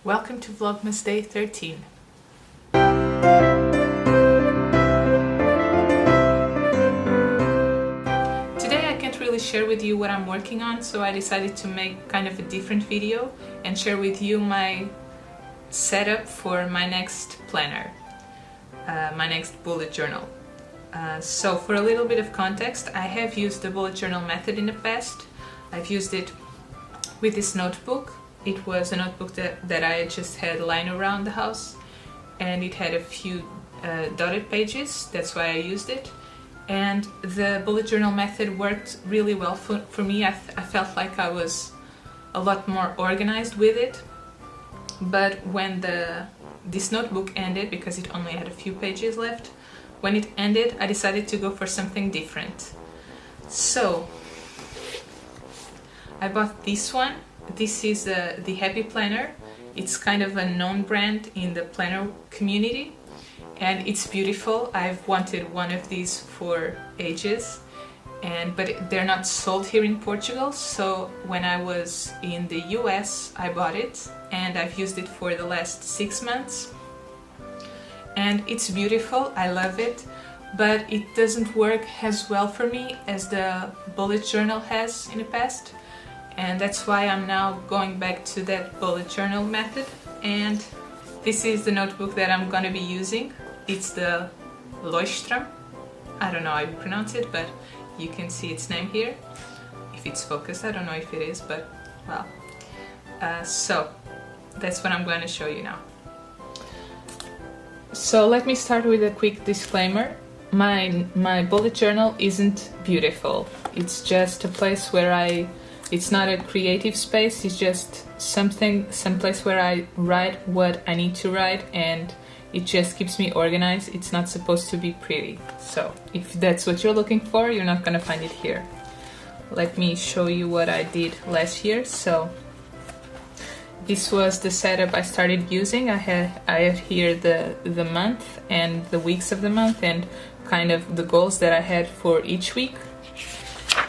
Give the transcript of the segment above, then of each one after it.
Welcome to Vlogmas Day 13. Today I can't really share with you what I'm working on, so I decided to make kind of a different video and share with you my setup for my next planner, my next bullet journal. So for a little bit of context, I have used the bullet journal method in the past. I've used it with this notebook. It was a notebook that I just had lying around the house, and it had a few dotted pages. That's why I used it. And the bullet journal method worked really well for me. I felt like I was a lot more organized with it. But when this notebook ended, because it only had a few pages left, when it ended, I decided to go for something different. So I bought this one. This is the Happy Planner. It's kind of a known brand in the planner community, and it's beautiful. I've wanted one of these for ages, but they're not sold here in Portugal. So when I was in the US, I bought it, and I've used it for the last 6 months. And it's beautiful, I love it, but it doesn't work as well for me as the bullet journal has in the past. And that's why I'm now going back to that bullet journal method. And this is the notebook that I'm going to be using. It's the Leuchtturm. I don't know how you pronounce it, but you can see its name here. If it's focused, I don't know if it is, but well. So that's what I'm going to show you now. So let me start with a quick disclaimer. My bullet journal isn't beautiful. It's just a place where it's not a creative space, it's just some place where I write what I need to write, and it just keeps me organized. It's not supposed to be pretty. So if that's what you're looking for, you're not gonna find it here. Let me show you what I did last year. So this was the setup I started using. I have here the month and the weeks of the month and kind of the goals that I had for each week.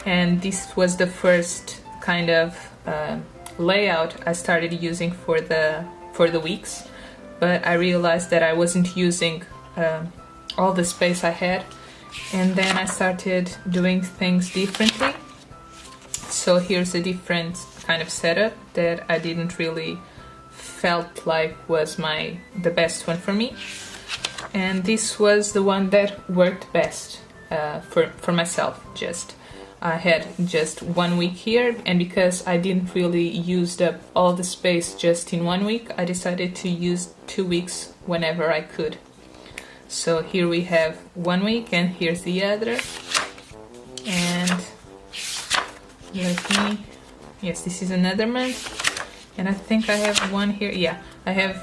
And this was the first kind of layout I started using for the weeks, but I realized that I wasn't using all the space I had, and then I started doing things differently. So here's a different kind of setup that I didn't really felt like was the best one for me, and this was the one that worked best for myself. I had just 1 week here, and because I didn't really use up all the space just in 1 week, I decided to use 2 weeks whenever I could. So here we have 1 week, and here's the other. And yes, this is another month, and I think I have one here. Yeah, I have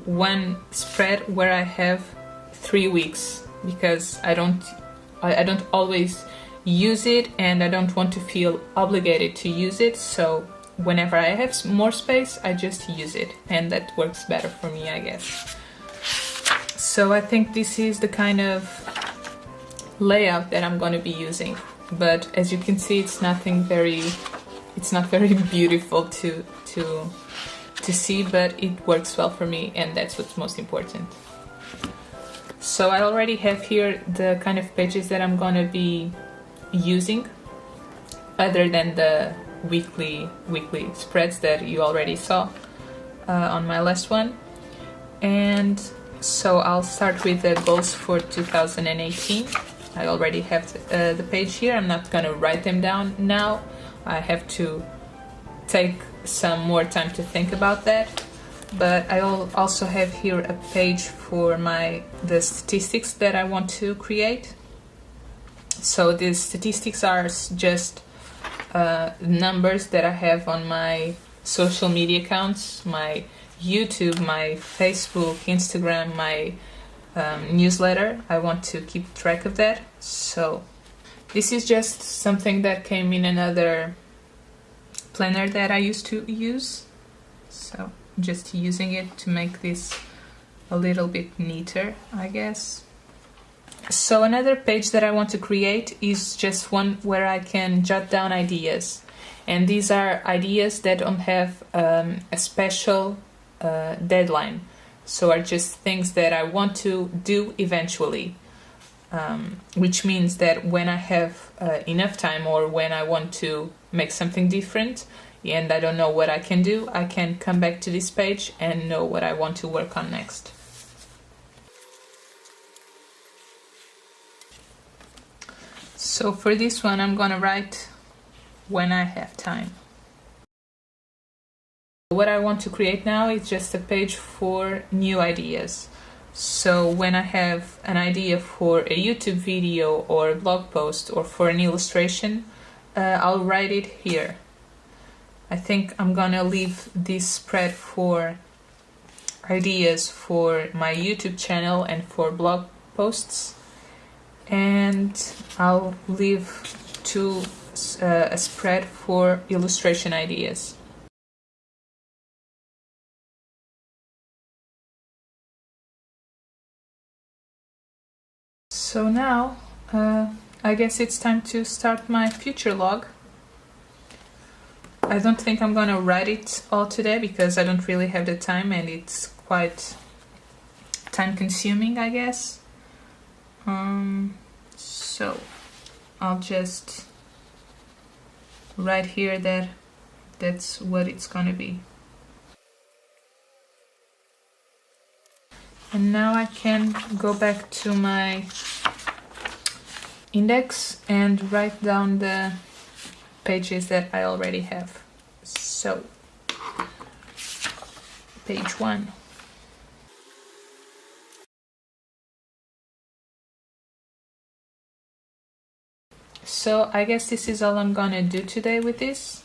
one spread where I have 3 weeks, because I don't always use it, and I don't want to feel obligated to use it. So whenever I have more space, I just use it, and that works better for me, I guess. So I think this is the kind of layout that I'm going to be using, but as you can see, it's not very beautiful to see, but it works well for me, and that's what's most important. So I already have here the kind of pages that I'm going to be using, other than the weekly spreads that you already saw on my last one. And so I'll start with the goals for 2018. I already have the page here. I'm not gonna write them down now. I have to take some more time to think about that. But I'll also have here a page for the statistics that I want to create. So these statistics are just numbers that I have on my social media accounts, my YouTube, my Facebook, Instagram, my newsletter. I want to keep track of that. So this is just something that came in another planner that I used to use. So just using it to make this a little bit neater, I guess. So another page that I want to create is just one where I can jot down ideas. And these are ideas that don't have a special deadline, so are just things that I want to do eventually, which means that when I have enough time, or when I want to make something different and I don't know what I can do, I can come back to this page and know what I want to work on next. So for this one, I'm gonna write when I have time. What I want to create now is just a page for new ideas. So when I have an idea for a YouTube video or a blog post or for an illustration, I'll write it here. I think I'm gonna leave this spread for ideas for my YouTube channel and for blog posts, and I'll leave a spread for illustration ideas. So now, I guess it's time to start my future log. I don't think I'm gonna write it all today because I don't really have the time and it's quite time consuming, I guess. So I'll just write here that that's what it's gonna be. And now I can go back to my index and write down the pages that I already have. So, page 1. So I guess this is all I'm gonna do today with this.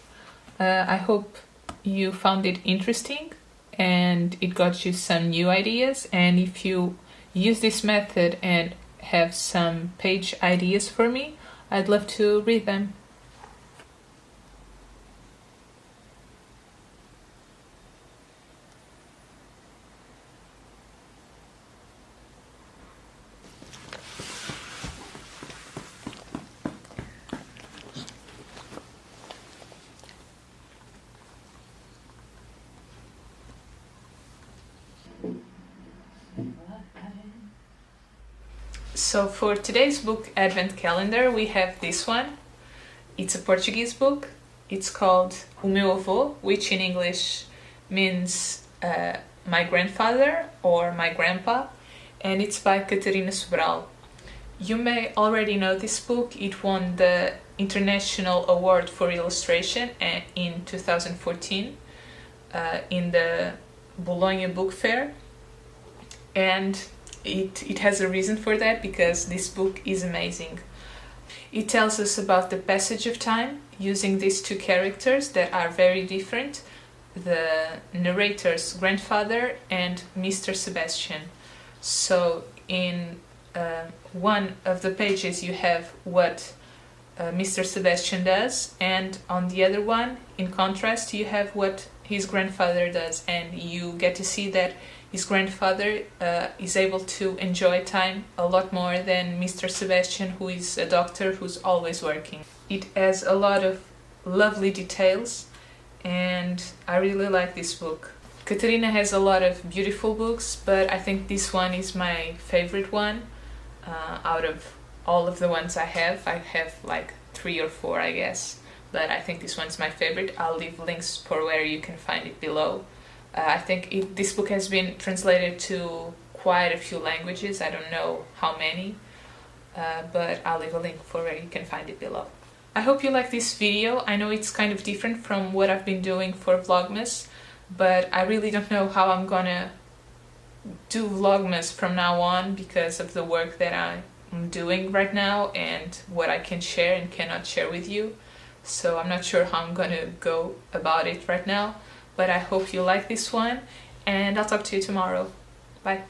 I hope you found it interesting and it got you some new ideas, and if you use this method and have some page ideas for me, I'd love to read them. So for today's book advent calendar, we have this one. It's a Portuguese book. It's called O Meu Avô, which in English means my grandfather or my grandpa, and it's by Catarina Sobral. You may already know this book. It won the International Award for Illustration in 2014 in the Bologna Book Fair, and it has a reason for that, because this book is amazing. It tells us about the passage of time using these two characters that are very different, the narrator's grandfather and Mr. Sebastian. So in one of the pages you have what Mr. Sebastian does, and on the other one, in contrast, you have what his grandfather does, and you get to see that his grandfather is able to enjoy time a lot more than Mr. Sebastian, who is a doctor who's always working. It has a lot of lovely details, and I really like this book. Catarina has a lot of beautiful books, but I think this one is my favorite one out of all of the ones I have. I have like 3 or 4, I guess, but I think this one's my favorite. I'll leave links for where you can find it below. I think this book has been translated to quite a few languages. I don't know how many, but I'll leave a link for where you can find it below. I hope you like this video. I know it's kind of different from what I've been doing for Vlogmas, but I really don't know how I'm gonna do Vlogmas from now on because of the work that I'm doing right now and what I can share and cannot share with you. So I'm not sure how I'm gonna go about it right now. But I hope you like this one, and I'll talk to you tomorrow. Bye.